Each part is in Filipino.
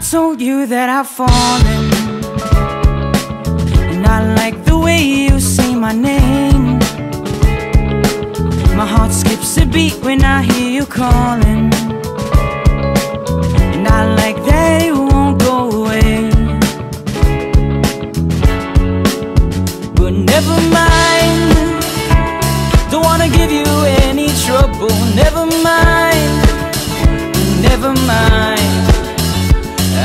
told you that I've fallen, and I like the way you say my name. My heart skips a beat when I hear you calling, and I like that it won't go away. But never mind, don't wanna give you any trouble. Never mind, never mind,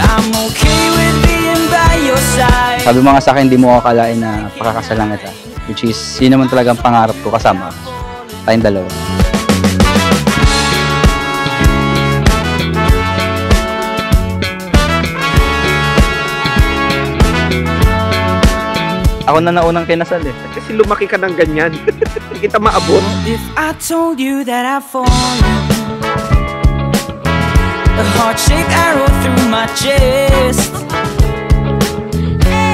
I'm okay with being by your side. Sabi mo nga sa akin, hindi mo akalain na pakakasalan kita. Which is, yun naman talagang pangarap ko kasama tayong dalawa. Ako na naunang kinasal eh. Kasi lumaki ka ng ganyan. Hindi kita maabot. If I told you that I've fallen, a heart-shaped arrow through my chest,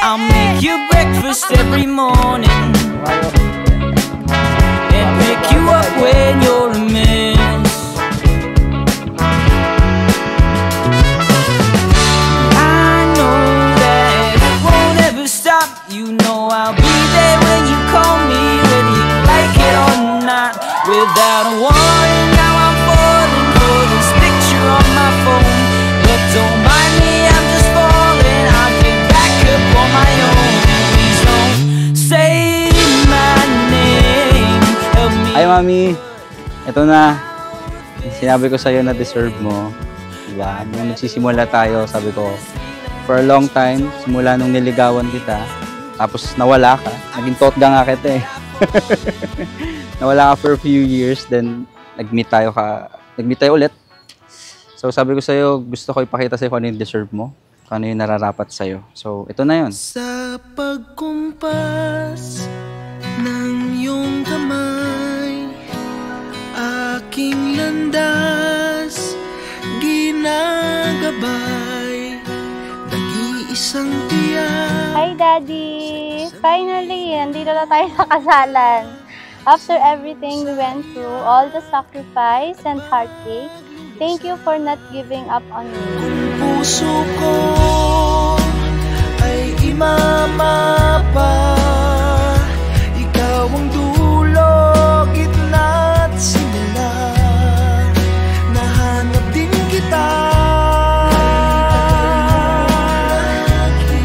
I'll make you breakfast every morning and pick you up when you're a mess. I know that it won't ever stop. You know I'll be there when you call me, whether you like it or not. Without a warning, now I'm falling for this picture on my phone. But don't mind me, I'm just falling. I'll get back up on my own. Please don't say my name. Help me. Ay, Mami. Ito na. Sinabi ko sa'yo na deserve mo. Diba? Nung nagsisimula tayo, sabi ko, for a long time, simula nung niligawan kita, tapos nawala ka. Naging totga nga kita eh. Nawala ka for a few years, then nag-meet tayo ulit. So sabi ko sa'yo, gusto ko ipakita sa'yo kung ano yung deserve mo, kung ano yung nararapat sa'yo. So ito na yun. Sa pagkumpas ng iyong kamay, aking landas ginagabay, nag-iisang tiyak. Hi, Daddy! Finally, nandito na tayo sa kasalan. After everything we went through, all the sacrifice and heartache, thank you for not giving up on me. Kung puso ko ay imamapa, ikaw ang dulo, gitna at simula. Nahanap din kita.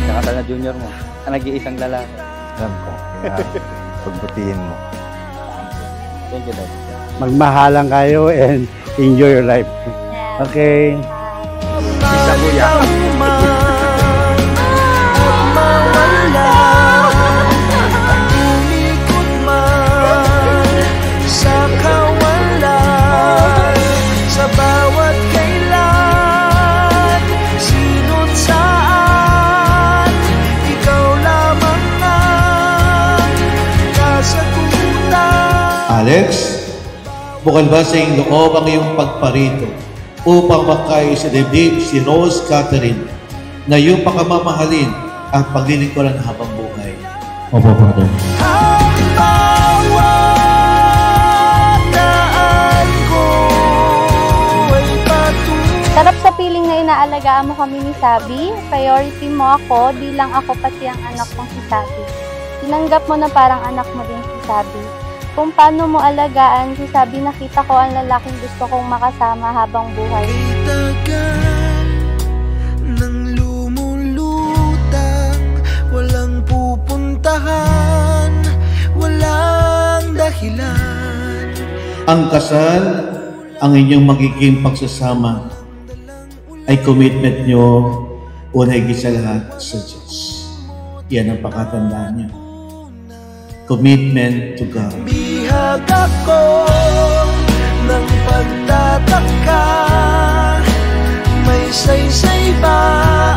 Kakasal na junior mo. Nag-iisang lalaki. Alam ko, kaya pagbutihin mo. Thank you, Dad. Magmahalan kayo and enjoy your life. Okay. Isa mo yan. Alex, bukal ba sa iyong loob ang iyong pagparito upang makayo sa dibdib si Rose Catherine na iyong pakamamahalin ang paglilingkuran habang buhay? Opo, Father. Sarap sa piling na inaalagaan mo kami ni Sabi. Priority mo ako, di lang ako pati ang anak kong si Sabi. Tinanggap mo na parang anak mo din si Sabi. Kung paano mo alagaan, si Sabi, nakita ko ang lalaking gusto kong makasama habang buhay. Tagal ng lumulutang, walang pupuntahan, walang dahilan. Ang kasal, ang inyong magiging pagsasama, ay commitment nyo una higit sa lahat sa Diyos. Yan ang pakatandaan niyo. Commitment to God. Bihag ako ng pagtataka, may saysay ba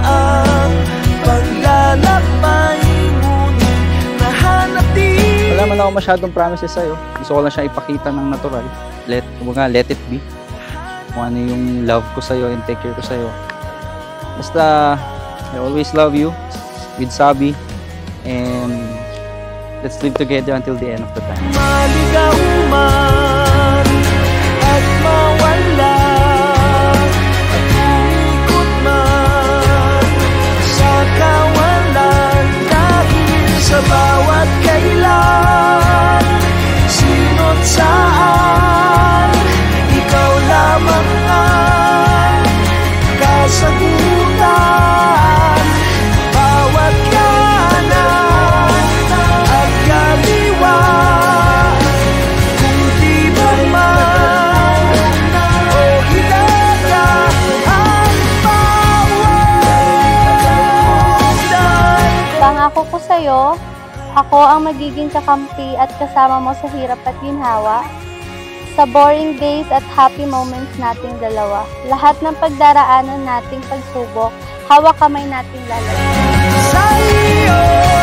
ang paglalakbay, ngunit nahanap din. Wala man ako masyadong promises sa'yo. Gusto ko lang siya ipakita ng natural. Let it be. Kung ano yung love ko sa'yo and take care ko sa'yo. Basta, I always love you with Sabi. And let's live together until the end of the time. Maligaw man at mawala, at umikot man Ako ang magiging kakampi at kasama mo sa hirap at ginhawa, sa boring days at happy moments nating dalawa. Lahat ng pagdaraanan nating pagsubok, hawak kamay nating lalagyan. Sa'yo